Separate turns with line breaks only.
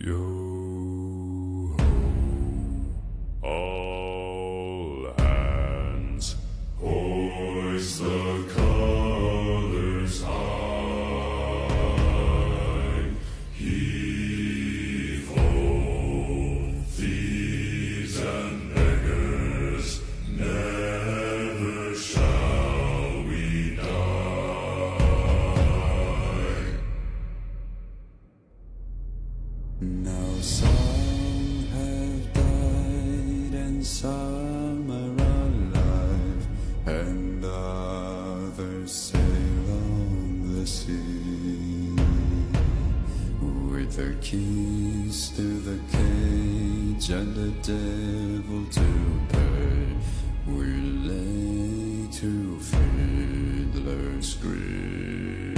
Yo ho, all hands, hoist the colors high. Heave ho, thieves and beggars, never shall we die. Now some have died and some are alive, and others sail on the sea with their keys to the cage and the devil to pay. We lay to fiddler's grave.